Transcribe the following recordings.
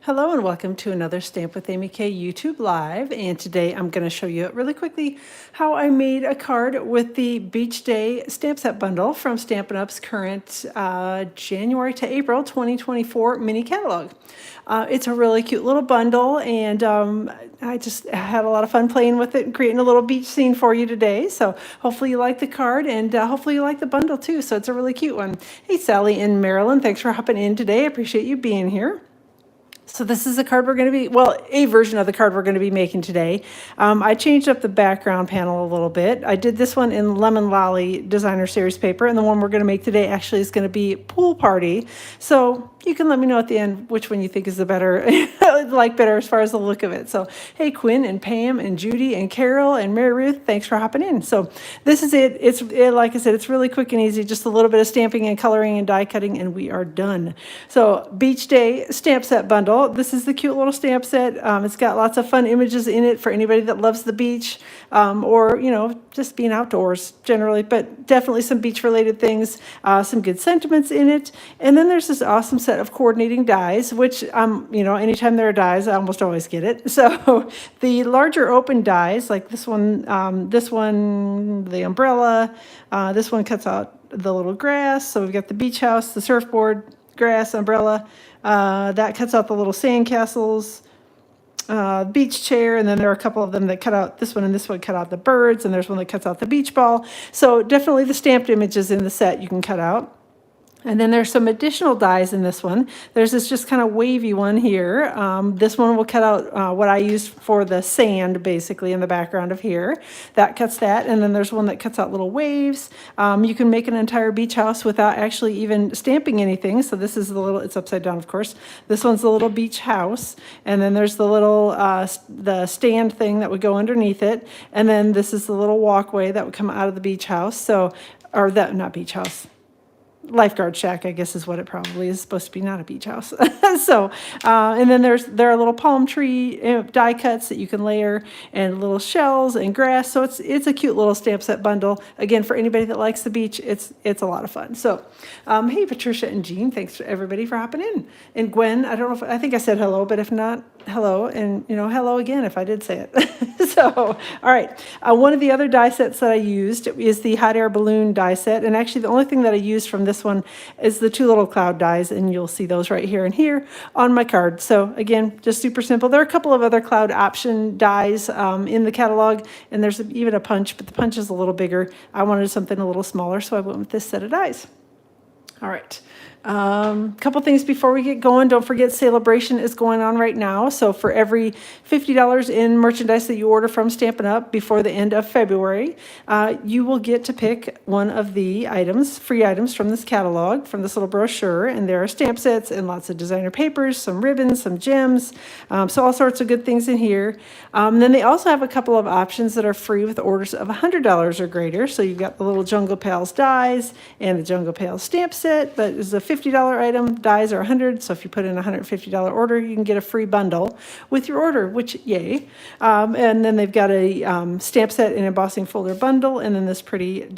Hello and welcome to another Stamp with Amy K YouTube Live. And today I'm going to show you really quickly how I made a card with the Beach Day stamp set bundle from Stampin' Up's current January to April 2024 mini catalog. It's a really cute little bundle, and I just had a lot of fun playing with it and creating a little beach scene for you today. So hopefully you like the card, and hopefully you like the bundle too. So it's a really cute one. Hey, Sally in Maryland, thanks for hopping in today. I appreciate you being here. So this is the card we're going to be, well, a version of the card we're going to be making today. I changed up the background panel a little bit. I did this one in Lemon Lolly Designer Series paper, and the one we're going to make today actually is going to be Pool Party. So you can let me know at the end which one you think is the better, like better as far as the look of it. So, hey, Quinn and Pam and Judy and Carol and Mary Ruth, thanks for hopping in. So this is it. Like I said, it's really quick and easy, just a little bit of stamping and coloring and die cutting, and we are done. So Beach Day stamp set bundle. This is the cute little stamp set. It's got lots of fun images in it for anybody that loves the beach, or, you know, just being outdoors generally, but definitely some beach related things, some good sentiments in it. And then there's this awesome set of coordinating dies, which, you know, anytime there are dies, I almost always get it. So the larger open dies, like this one, the umbrella, this one cuts out the little grass. So we've got the beach house, the surfboard, grass, umbrella. That cuts out the little sand castles, beach chair, and then there are a couple of them that cut out this one, and this one cut out the birds, and there's one that cuts out the beach ball. So definitely the stamped images in the set you can cut out. And then there's some additional dies in this one. There's this just kind of wavy one here. This one will cut out what I used for the sand, basically, in the background of here. That cuts that. And then there's one that cuts out little waves. You can make an entire beach house without actually even stamping anything. So this is the little, it's upside down, of course. This one's the little beach house. And then there's the little, the stand thing that would go underneath it. And then this is the little walkway that would come out of the beach house. So, or that, not beach house. Lifeguard shack, I guess, is what it probably is supposed to be, not a beach house. So, and then there are little palm tree die cuts that you can layer, and little shells and grass. So it's a cute little stamp set bundle. Again, for anybody that likes the beach, it's a lot of fun. So, hey, Patricia and Jean, thanks to everybody for hopping in. And Gwen, I don't know if I think I said hello, but if not, hello, and you know, hello again if I did say it. So, all right. One of the other die sets that I used is the hot air balloon die set, and actually the only thing that I used from this one is the two little cloud dies, and you'll see those right here and here on my card. So again, just super simple. There are a couple of other cloud option dies in the catalog, and there's even a punch, but the punch is a little bigger. I wanted something a little smaller, so I went with this set of dies. All right. Couple things before we get going. Don't forget Celebration is going on right now. So for every $50 in merchandise that you order from Stampin' Up before the end of February, you will get to pick one of the items, free items from this catalog, from this little brochure. And there are stamp sets and lots of designer papers, some ribbons, some gems, so all sorts of good things in here. And then they also have a couple of options that are free with orders of $100 or greater. So you've got the little Jungle Pals dies and the Jungle Pals stamp set, but it's a $50 item, dies are $100, so if you put in a $150 order, you can get a free bundle with your order, which, yay. And then they've got a stamp set and embossing folder bundle, and then this pretty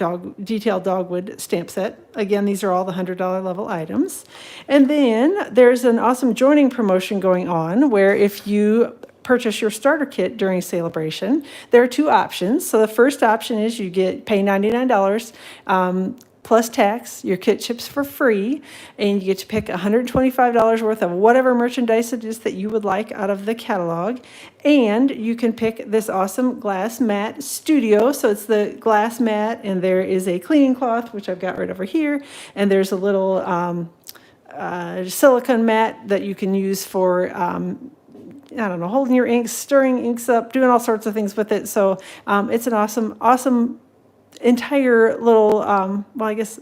detailed dogwood stamp set. Again, these are all the $100 level items. And then there's an awesome joining promotion going on where if you purchase your starter kit during Celebration, there are two options. So the first option is you pay $99, plus tax. Your kit ships for free, and you get to pick $125 worth of whatever merchandise it is that you would like out of the catalog. And you can pick this awesome glass mat studio. So it's the glass mat, and there is a cleaning cloth, which I've got right over here. And there's a little silicone mat that you can use for I don't know, holding your inks, stirring inks up, doing all sorts of things with it. So it's an awesome entire little, well, I guess,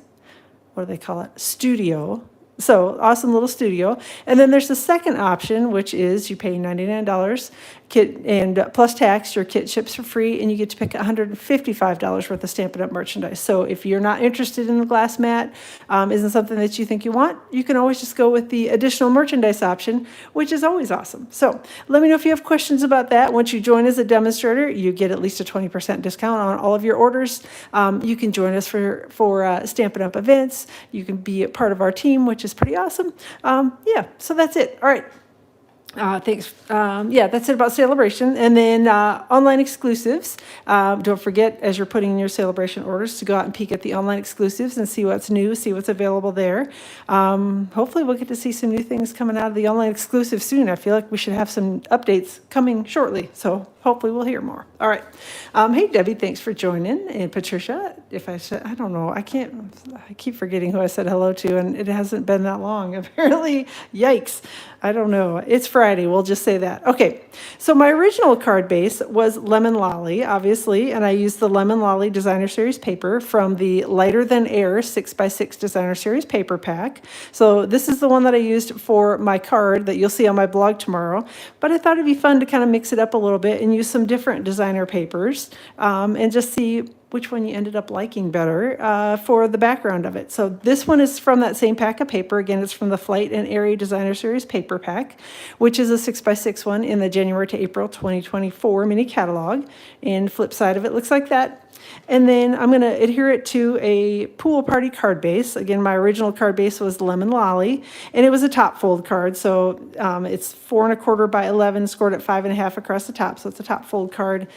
what do they call it? Studio. So awesome little studio. And then there's the second option, which is you pay $99 kit, and plus tax, your kit ships for free, and you get to pick $155 worth of Stampin' Up merchandise. So if you're not interested in the glass mat, isn't something that you think you want, you can always just go with the additional merchandise option, which is always awesome. So let me know if you have questions about that. Once you join as a demonstrator, you get at least a 20% discount on all of your orders. You can join us for Stampin' Up events. You can be a part of our team, which is pretty awesome. Yeah, so that's it. All right. Thanks. Yeah, that's it about celebration. And then online exclusives. Don't forget, as you're putting in your celebration orders, to go out and peek at the online exclusives and see what's new, see what's available there. Hopefully, we'll get to see some new things coming out of the online exclusive soon. I feel like we should have some updates coming shortly. So hopefully, we'll hear more. All right. Hey, Debbie, thanks for joining. And Patricia, if I said, I don't know, I keep forgetting who I said hello to, and it hasn't been that long. Apparently, yikes. I don't know. It's Friday. We'll just say that. Okay. So my original card base was Lemon Lolly, obviously, and I used the Lemon Lolly Designer Series paper from the Lighter Than Air 6x6 Designer Series paper pack. So this is the one that I used for my card that you'll see on my blog tomorrow. But I thought it'd be fun to kind of mix it up a little bit and use some different designer papers and just see which one you ended up liking better for the background of it. So this one is from that same pack of paper. Again, it's from the Flight and Airy Designer Series paper pack, which is a 6x6 one in the January to April 2024 mini catalog. And flip side of it looks like that. And then I'm going to adhere it to a pool party card base. Again, my original card base was Lemon Lolly, and it was a top fold card. So it's 4 1/4 by 11, scored at 5 1/2 across the top. So it's a top fold card.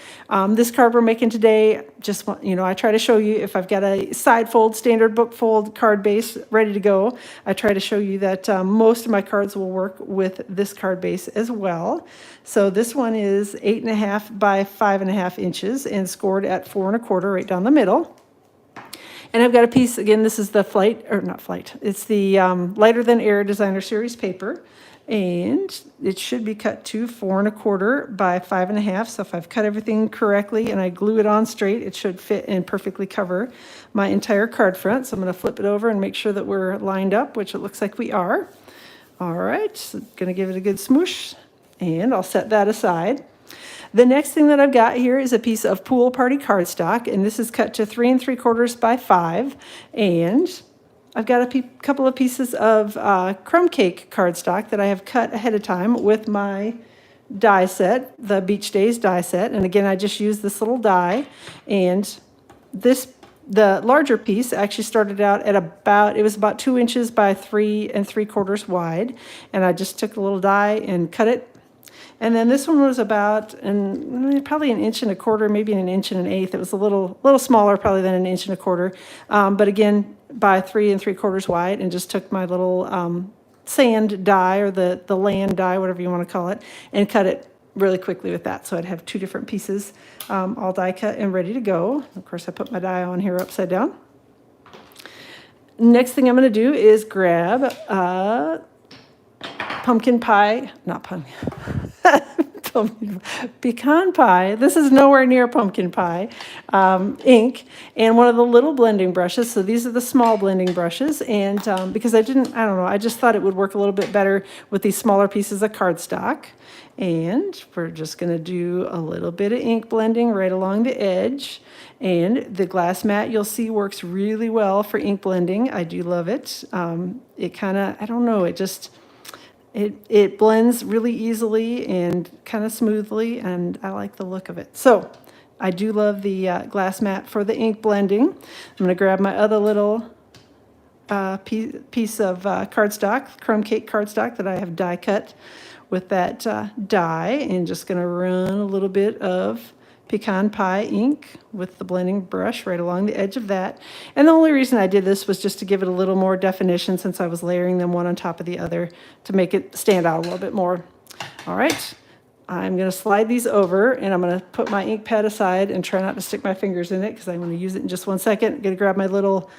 This card we're making today, just want, I try to show you if I've got a side fold, standard book fold card base ready to go. I try to show you that most of my cards will work with this card base as well. So this one is 8 1/2 by 5 1/2 inches and scored at 4 1/4 right down the middle. And I've got a piece, again, this is the it's the Lighter Than Air Designer Series paper. And it should be cut to 4 1/4 by 5 1/2. So if I've cut everything correctly and I glue it on straight, it should fit and perfectly cover my entire card front. So I'm going to flip it over and make sure that we're lined up, which it looks like we are. All right, so going to give it a good smoosh. And I'll set that aside. The next thing that I've got here is a piece of Pool Party cardstock, and this is cut to 3 3/4 by 5. And I've got a couple of pieces of crumb cake cardstock that I have cut ahead of time with my die set, the Beach Days die set. And again, I just used this little die. And the larger piece actually started out at it was about 2 inches by 3 3/4 wide. And I just took a little die and cut it. And then this one was about probably 1 1/4 inches, maybe 1 1/8 inches. It was a little smaller probably than 1 1/4 inches. But again, by 3 3/4 wide, and just took my little sand die or the land die, whatever you want to call it, and cut it really quickly with that. So I'd have 2 different pieces all die cut and ready to go. Of course, I put my die on here upside down. Next thing I'm going to do is grab pumpkin pie, not pumpkin. Pecan pie. This is nowhere near pumpkin pie ink, and one of the little blending brushes. So these are the small blending brushes, and because I don't know, I just thought it would work a little bit better with these smaller pieces of cardstock. And we're just going to do a little bit of ink blending right along the edge. And the glass mat, you'll see, works really well for ink blending. I do love it. It kind of, I don't know, it blends really easily and kind of smoothly, and I like the look of it. So I do love the glass mat for the ink blending. I'm going to grab my other little piece of cardstock, crumb cake cardstock that I have die cut with that die, and just going to run a little bit of pecan pie ink with the blending brush right along the edge of that. And the only reason I did this was just to give it a little more definition, since I was layering them one on top of the other to make it stand out a little bit more. All right, I'm going to slide these over, and I'm going to put my ink pad aside and try not to stick my fingers in it, because I'm going to use it in just 1 second. I'm going to grab my little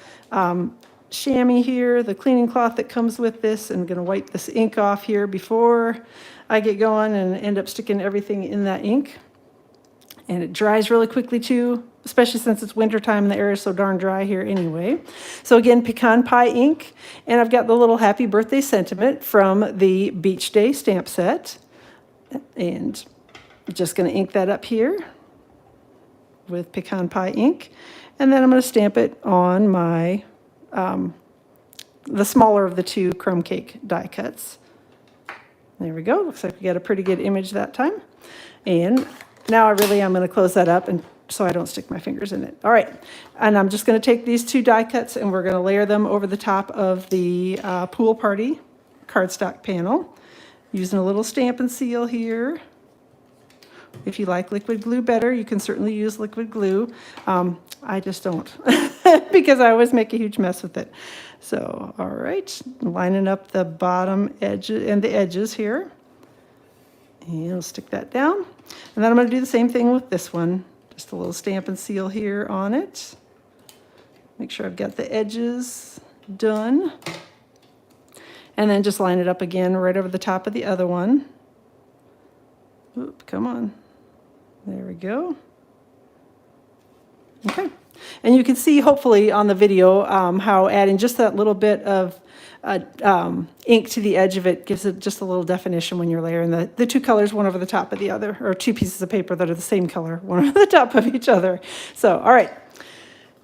chamois here, the cleaning cloth that comes with this, and I'm going to wipe this ink off here before I get going and end up sticking everything in that ink. And it dries really quickly too, especially since it's wintertime and the air is so darn dry here anyway. So again, pecan pie ink. And I've got the little happy birthday sentiment from the Beach Day stamp set. And I'm just going to ink that up here with pecan pie ink. And then I'm going to stamp it on my, the smaller of the 2 crumb cake die cuts. There we go. Looks like we got a pretty good image that time. And now I'm going to close that up, and so I don't stick my fingers in it. All right, and I'm just going to take these 2 die cuts, and we're going to layer them over the top of the Pool Party cardstock panel. Using a little Stampin' Seal here. If you like liquid glue better, you can certainly use liquid glue. I just don't because I always make a huge mess with it. So, all right, lining up the bottom edge and the edges here. And I'll stick that down. And then I'm going to do the same thing with this one. Just a little Stampin' Seal here on it. Make sure I've got the edges done. And then just line it up again right over the top of the other one. Oop, come on. There we go. Okay. And you can see, hopefully, on the video how adding just that little bit of ink to the edge of it gives it just a little definition when you're layering the two colors one over the top of the other, or two pieces of paper that are the same color, one over the top of each other. So, all right.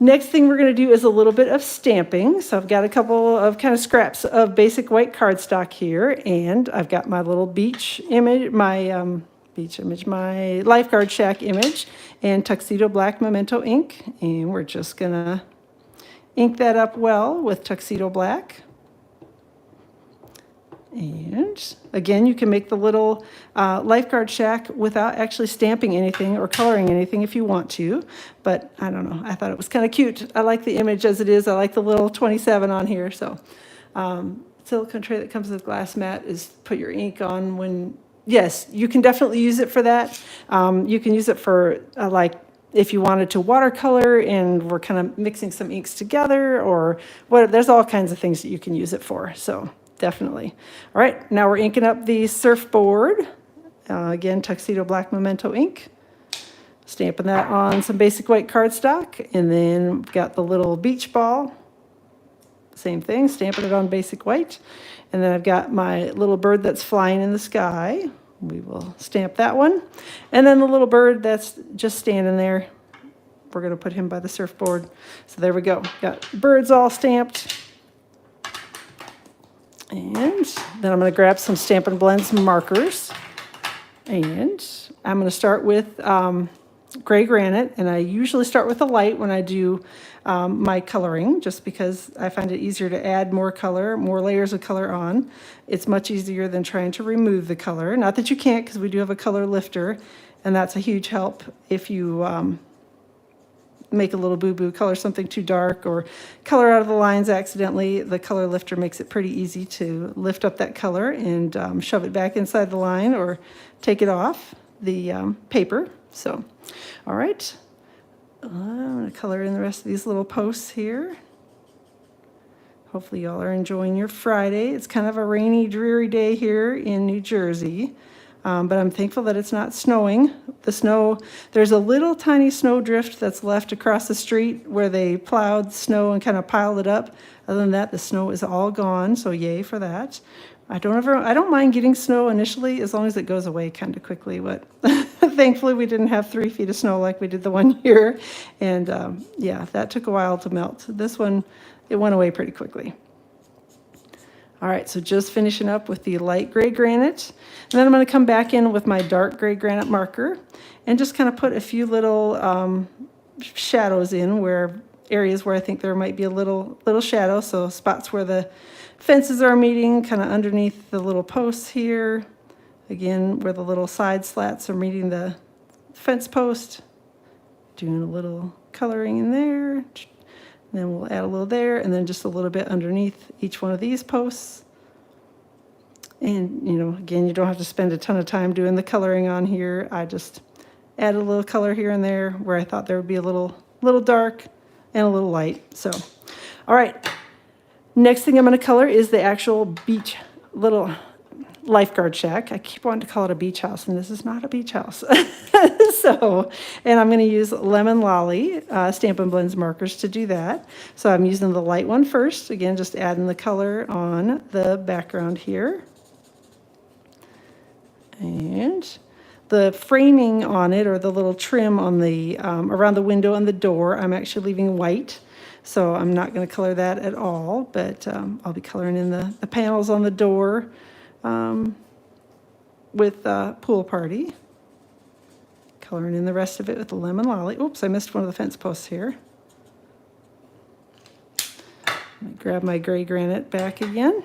Next thing we're going to do is a little bit of stamping. So I've got a couple of kind of scraps of basic white cardstock here, and I've got my little beach image, my lifeguard shack image, and tuxedo black memento ink, and we're just going to ink that up well with tuxedo black. And again, you can make the little lifeguard shack without actually stamping anything or coloring anything if you want to. But I don't know, I thought it was kind of cute. I like the image as it is. I like the little 27 on here. So silicone tray that comes with glass mat is put your ink on when, yes, you can definitely use it for that. You can use it for like if you wanted to watercolor and we're kind of mixing some inks together, or what, there's all kinds of things that you can use it for. So definitely. All right, now we're inking up the surfboard. Again, tuxedo black memento ink. Stamping that on some basic white cardstock. And then we've got the little beach ball. Same thing, stamping it on basic white. And then I've got my little bird that's flying in the sky. We will stamp that one. And then the little bird that's just standing there, we're going to put him by the surfboard. So there we go. Got birds all stamped. And then I'm going to grab some Stampin' Blends markers. And I'm going to start with gray granite. And I usually start with a light when I do my coloring, just because I find it easier to add more color, more layers of color on. It's much easier than trying to remove the color. Not that you can't, because we do have a color lifter. And that's a huge help if you make a little boo-boo, color something too dark, or color out of the lines accidentally. The color lifter makes it pretty easy to lift up that color and shove it back inside the line or take it off the paper. So, all right. I'm going to color in the rest of these little posts here. Hopefully y'all are enjoying your Friday. It's kind of a rainy, dreary day here in New Jersey. But I'm thankful that it's not snowing. The snow, there's a little tiny snow drift that's left across the street where they plowed snow and kind of piled it up. Other than that, the snow is all gone, so yay for that. I don't mind getting snow initially as long as it goes away kind of quickly. But thankfully we didn't have 3 feet of snow like we did the one year. And yeah, that took a while to melt. This one, it went away pretty quickly. All right, so just finishing up with the light gray granite. And then I'm going to come back in with my dark gray granite marker and just kind of put a few little shadows in where areas where I think there might be a little shadow. So spots where the fences are meeting, kind of underneath the little posts here. Again, where the little side slats are meeting the fence post. Doing a little coloring in there. Then we'll add a little there, and then just a little bit underneath each one of these posts. And, you know, again, you don't have to spend a ton of time doing the coloring on here. I just add a little color here and there where I thought there would be a little dark and a little light. So, all right. Next thing I'm going to color is the actual beach, little lifeguard shack. I keep wanting to call it a beach house, and this is not a beach house. So, and I'm going to use Lemon Lolly Stampin' Blends markers to do that. So I'm using the light one first. Again, just adding the color on the background here. And the framing on it, or the little trim on the around the window and the door, I'm actually leaving white. So I'm not going to color that at all, but I'll be coloring in the panels on the door with Pool Party. Coloring in the rest of it with the Lemon Lolly. Oops, I missed one of the fence posts here. Let me grab my gray granite back again.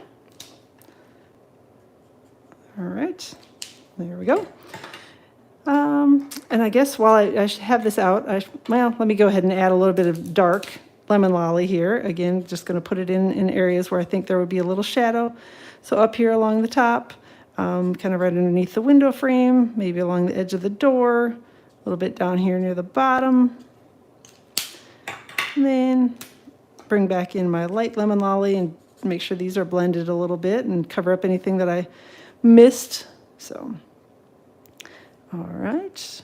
All right, there we go. And I guess while I should have this out, well, let me go ahead and add a little bit of dark lemon lolly here. Again, just going to put it in areas where I think there would be a little shadow. So up here along the top, kind of right underneath the window frame, maybe along the edge of the door, a little bit down here near the bottom. And then bring back in my light lemon lolly and make sure these are blended a little bit and cover up anything that I missed. So, all right.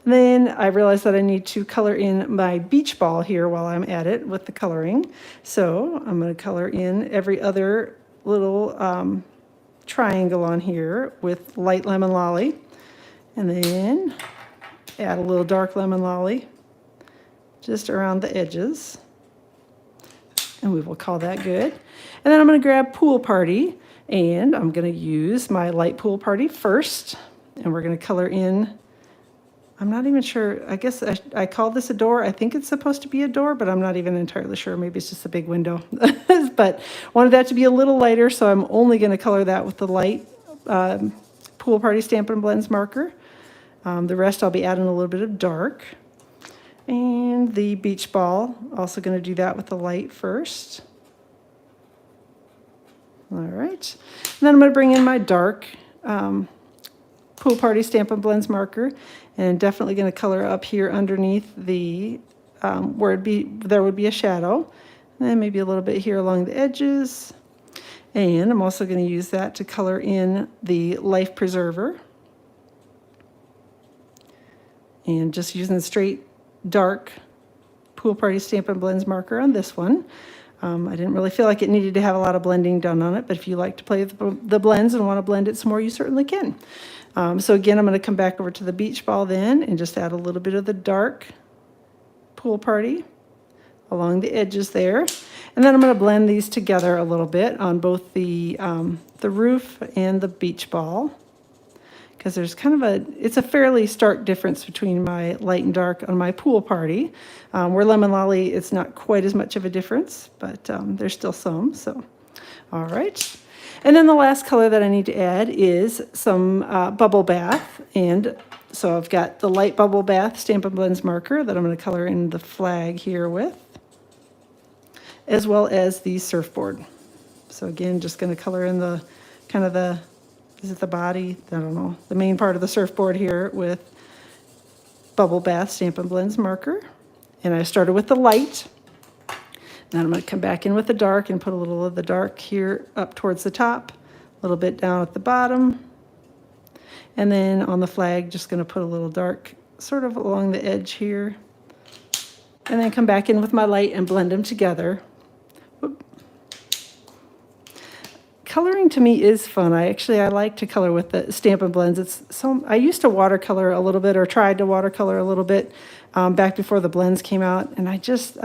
And then I realized that I need to color in my beach ball here while I'm at it with the coloring. So I'm going to color in every other little triangle on here with light lemon lolly, and then add a little dark lemon lolly just around the edges, and we will call that good. And then I'm going to grab Pool Party, and I'm going to use my light Pool Party first, and we're going to color in, I'm not even sure, I guess I call this a door. I think it's supposed to be a door, but I'm not even entirely sure. Maybe it's just a big window. But wanted that to be a little lighter, so I'm only going to color that with the light Pool Party Stampin' Blends marker. The rest I'll be adding a little bit of dark. And the beach ball, also going to do that with the light first. All right. And then I'm going to bring in my dark Pool Party Stampin' Blends marker, and definitely going to color up here underneath the where there would be a shadow, and then maybe a little bit here along the edges. And I'm also going to use that to color in the Life Preserver, and just using the straight dark Pool Party Stampin' Blends marker on this one. I didn't really feel like it needed to have a lot of blending done on it, but if you like to play with the blends and want to blend it some more, you certainly can. So again, I'm going to come back over to the beach ball then and just add a little bit of the dark Pool Party along the edges there. And then I'm going to blend these together a little bit on both the roof and the beach ball, because there's kind of it's a fairly stark difference between my light and dark on my Pool Party. Where Lemon Lolly, it's not quite as much of a difference, but there's still some, so. All right. And then the last color that I need to add is some Bubble Bath. And so I've got the light Bubble Bath Stampin' Blends marker that I'm going to color in the flag here with, as well as the surfboard. So again, just going to color in the kind of the, is it the body? I don't know. The main part of the surfboard here with Bubble Bath Stampin' Blends marker. And I started with the light. Then I'm going to come back in with the dark and put a little of the dark here up towards the top, a little bit down at the bottom. And then on the flag, just going to put a little dark sort of along the edge here. And then come back in with my light and blend them together. Whoop. Coloring to me is fun. I like to color with the Stampin' Blends. I used to watercolor a little bit, or tried to watercolor a little bit back before the blends came out, and I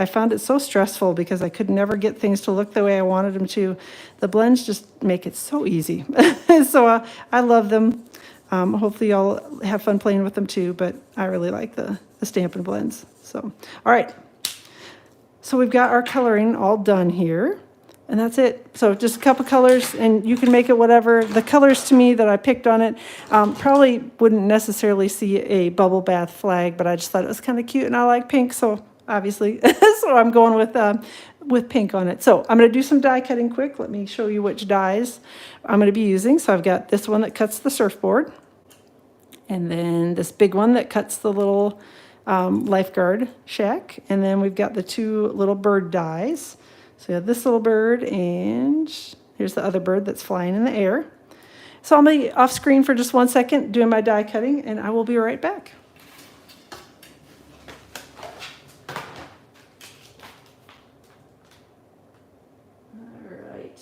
found it so stressful because I could never get things to look the way I wanted them to. The blends just make it so easy. So I love them. Hopefully y'all have fun playing with them too, but I really like the Stampin' Blends. So, all right. So we've got our coloring all done here. And that's it. So just a couple colors, and you can make it whatever. The colors to me that I picked on it, probably wouldn't necessarily see a bubble bath flag, but I just thought it was kind of cute, and I like pink, so obviously, so I'm going with pink on it. So I'm going to do some die cutting quick. Let me show you which dies I'm going to be using. So I've got this one that cuts the surfboard, and then this big one that cuts the little lifeguard shack, and then we've got the two little bird dies. So we have this little bird, and here's the other bird that's flying in the air. So I'll be off screen for just 1 second doing my die cutting, and I will be right back. All right.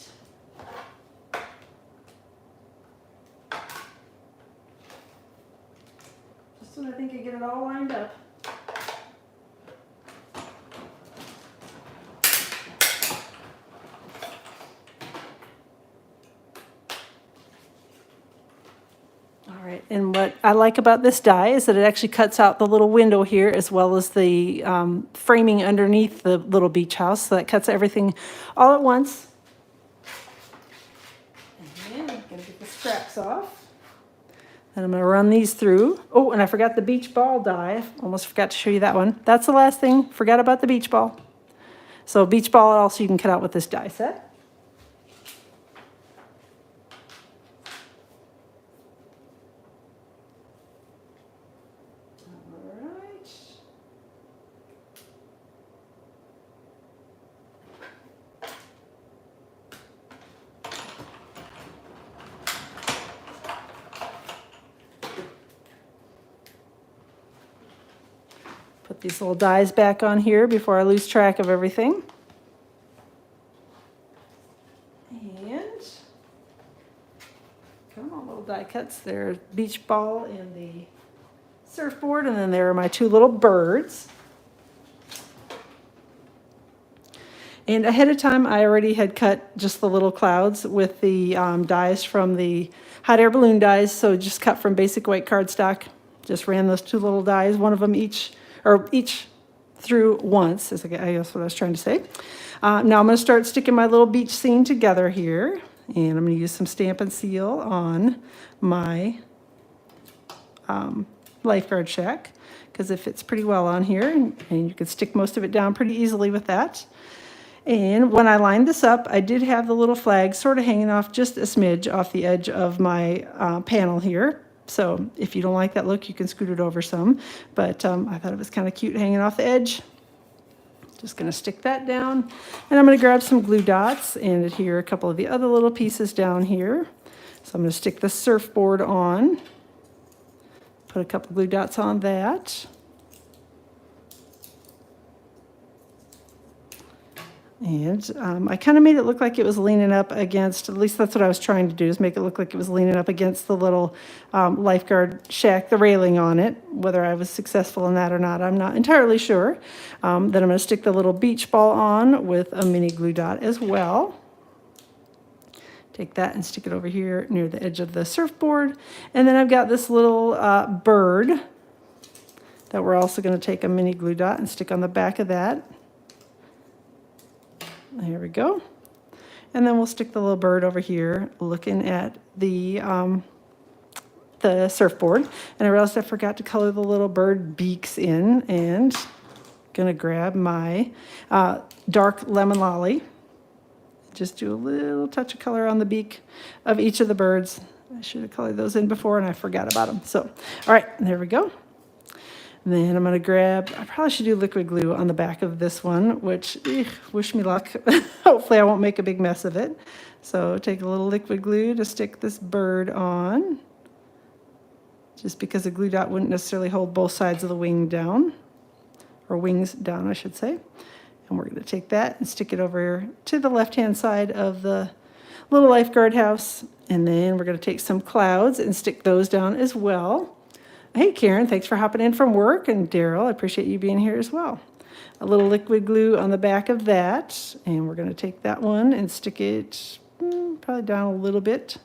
Just when I think I get it all lined up. All right, and what I like about this die is that it actually cuts out the little window here, as well as the framing underneath the little beach house. So that cuts everything all at once. And then we've gonna get the scraps off. And I'm gonna run these through. Oh, and I forgot the beach ball die. Almost forgot to show you that one. That's the last thing. Forgot about the beach ball. So beach ball also you can cut out with this die set. Put these little dies back on here before I lose track of everything. And come on, little die cuts. There's beach ball and the surfboard, and then there are my two little birds. And ahead of time, I already had cut just the little clouds with the dies from the hot air balloon dies. So just cut from basic white cardstock. Just ran those two little dies, one of them each through once, is I guess what I was trying to say. Now I'm going to start sticking my little beach scene together here, and I'm going to use some Stampin' Seal on my lifeguard shack because it fits pretty well on here, and you can stick most of it down pretty easily with that. And when I lined this up, I did have the little flag sort of hanging off just a smidge off the edge of my panel here. So if you don't like that look, you can scoot it over some. But I thought it was kind of cute hanging off the edge. Just going to stick that down. And I'm going to grab some glue dots and adhere a couple of the other little pieces down here. So I'm going to stick the surfboard on. Put a couple glue dots on that. And I kind of made it look like it was leaning up against, at least that's what I was trying to do, is make it look like it was leaning up against the little lifeguard shack, the railing on it. Whether I was successful in that or not, I'm not entirely sure. Then I'm going to stick the little beach ball on with a mini glue dot as well. Take that and stick it over here near the edge of the surfboard. And then I've got this little bird that we're also going to take a mini glue dot and stick on the back of that. There we go. And then we'll stick the little bird over here looking at the surfboard. And I realized I forgot to color the little bird beaks in, and gonna grab my dark lemon lolly. Just do a little touch of color on the beak of each of the birds. I should have colored those in before and I forgot about them. So, all right, there we go. And then I'm going to grab, I probably should do liquid glue on the back of this one, which, wish me luck. Hopefully I won't make a big mess of it. So take a little liquid glue to stick this bird on, just because the glue dot wouldn't necessarily hold both sides of the wing down, or wings down, I should say. And we're going to take that and stick it over to the left-hand side of the little lifeguard house. And then we're going to take some clouds and stick those down as well. Hey, Karen, thanks for hopping in from work. And Daryl, I appreciate you being here as well. A little liquid glue on the back of that. And we're going to take that one and stick it probably down a little bit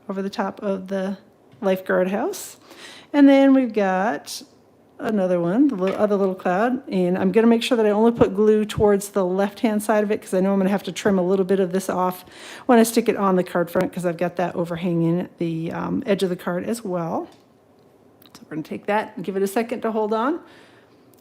over the top of the lifeguard house. And then we've got another one, the other little cloud. And I'm going to make sure that I only put glue towards the left-hand side of it, because I know I'm going to have to trim a little bit of this off when I stick it on the card front, because I've got that overhanging the edge of the card as well. So we're going to take that and give it a second to hold on.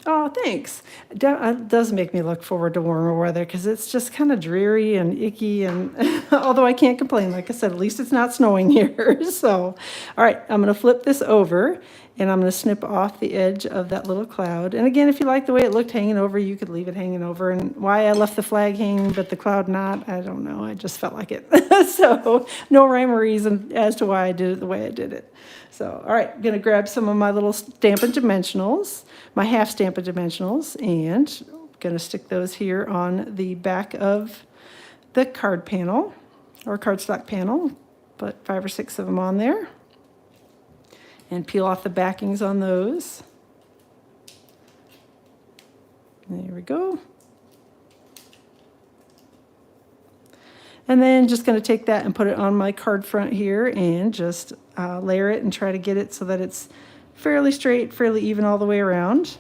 Oh, thanks. It does make me look forward to warmer weather, because it's just kind of dreary and icky. And although I can't complain, like I said, at least it's not snowing here. So, all right, I'm going to flip this over, and I'm going to snip off the edge of that little cloud. And again, if you like the way it looked hanging over, you could leave it hanging over. And why I left the flag hanging but the cloud not, I don't know. I just felt like it. So no rhyme or reason as to why I did it the way I did it. So, all right, I'm going to grab some of my little Stampin' Dimensionals, my half Stampin' Dimensionals, and I'm going to stick those here on the back of the card panel, or cardstock panel. Put 5 or 6 of them on there. And peel off the backings on those. There we go. And then just going to take that and put it on my card front here and just layer it and try to get it so that it's fairly straight, fairly even all the way around.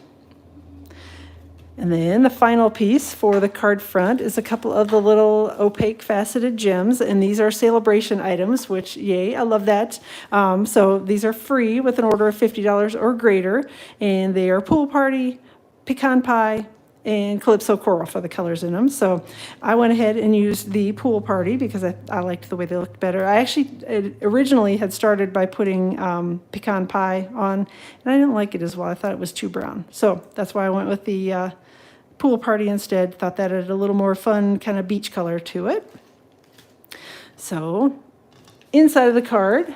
And then the final piece for the card front is a couple of the little opaque faceted gems, and these are celebration items, which, yay, I love that. So these are free with an order of $50 or greater, and they are Pool Party, Pecan Pie, and Calypso Coral for the colors in them. So I went ahead and used the Pool Party because I liked the way they looked better. I actually originally had started by putting Pecan Pie on, and I didn't like it as well. I thought it was too brown. So that's why I went with the Pool Party instead. Thought that had a little more fun kind of beach color to it. So inside of the card,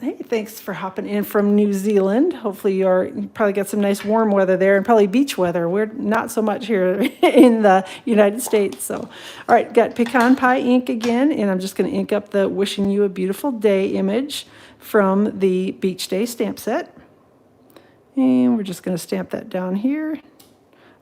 hey, thanks for hopping in from New Zealand. Hopefully you probably got some nice warm weather there and probably beach weather. We're not so much here in the United States. So, all right, got Pecan Pie ink again, and I'm just going to ink up the Wishing You a Beautiful Day image from the Beach Day stamp set. And we're just going to stamp that down here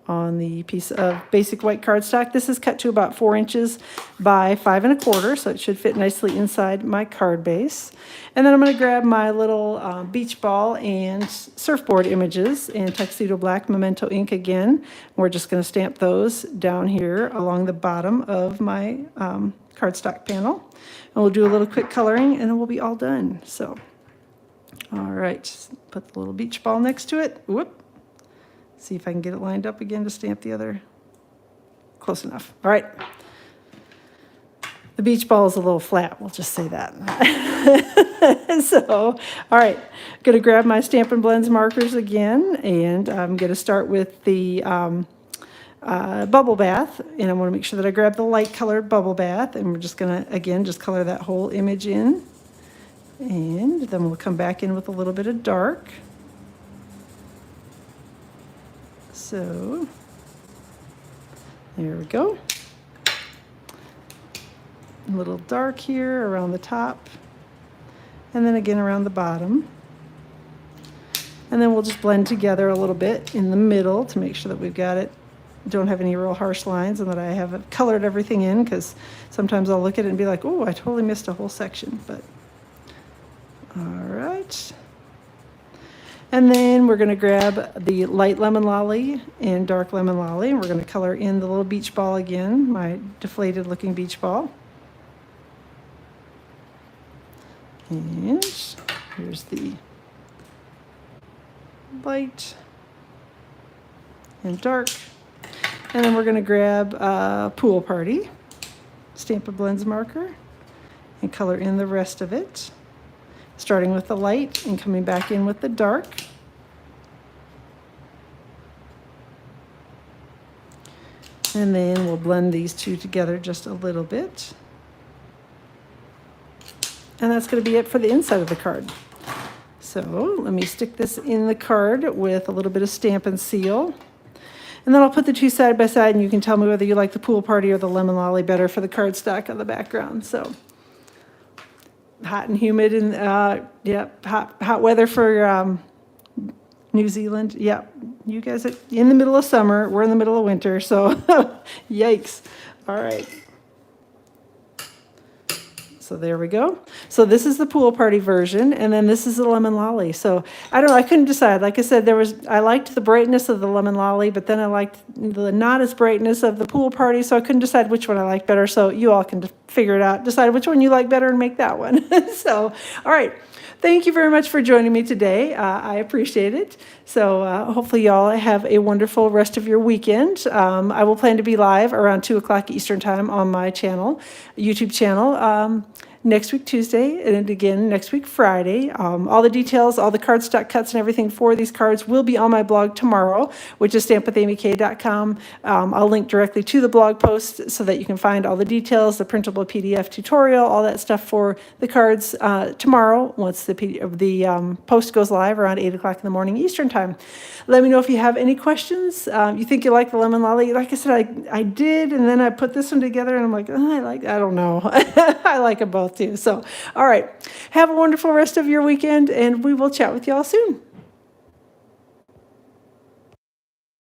on the piece of basic white cardstock. This is cut to about 4 inches by 5 1/4, so it should fit nicely inside my card base. And then I'm going to grab my little beach ball and surfboard images in Tuxedo Black Memento ink again. We're just going to stamp those down here along the bottom of my cardstock panel. And we'll do a little quick coloring, and then we'll be all done. So, all right, just put the little beach ball next to it. Whoop. See if I can get it lined up again to stamp the other. Close enough. All right. The beach ball is a little flat. We'll just say that. So, all right. I'm going to grab my Stampin' Blends markers again, and I'm going to start with the bubble bath. And I want to make sure that I grab the light colored bubble bath. And we're just going to, again, just color that whole image in. And then we'll come back in with a little bit of dark. So, there we go. A little dark here around the top, and then again around the bottom. And then we'll just blend together a little bit in the middle to make sure that we've got it, don't have any real harsh lines, and that I have colored everything in, because sometimes I'll look at it and be like, oh, I totally missed a whole section. But all right. And then we're going to grab the light lemon lolly and dark lemon lolly, and we're going to color in the little beach ball again, my deflated looking beach ball. And here's the light and dark. And then we're going to grab Pool Party, Stampin' Blends marker, and color in the rest of it, starting with the light and coming back in with the dark. And then we'll blend these two together just a little bit. And that's going to be it for the inside of the card. So let me stick this in the card with a little bit of Stampin' Seal. And then I'll put the two side by side, and you can tell me whether you like the Pool Party or the lemon lolly better for the cardstock on the background. So hot and humid, and hot weather for New Zealand. Yeah, you guys are in the middle of summer. We're in the middle of winter, so yikes. All right. So there we go. So this is the Pool Party version, and then this is the lemon lolly. So I don't know, I couldn't decide. Like I said, I liked the brightness of the lemon lolly, but then I liked the not as brightness of the Pool Party, so I couldn't decide which one I liked better. So you all can figure it out, decide which one you like better and make that one. So, all right. Thank you very much for joining me today. I appreciate it. So hopefully y'all have a wonderful rest of your weekend. I will plan to be live around 2 o'clock Eastern time on my channel, YouTube channel. Next week, Tuesday, and again next week, Friday. All the details, all the cardstock cuts and everything for these cards will be on my blog tomorrow, which is stampwithamyk.com. I'll link directly to the blog post so that you can find all the details, the printable PDF tutorial, all that stuff for the cards tomorrow once the post goes live around 8 o'clock in the morning Eastern time. Let me know if you have any questions. You think you like the lemon lolly? Like I said, I did, and then I put this one together, and I'm like, oh, I don't know. I like them both too. So, all right. Have a wonderful rest of your weekend, and we will chat with y'all soon.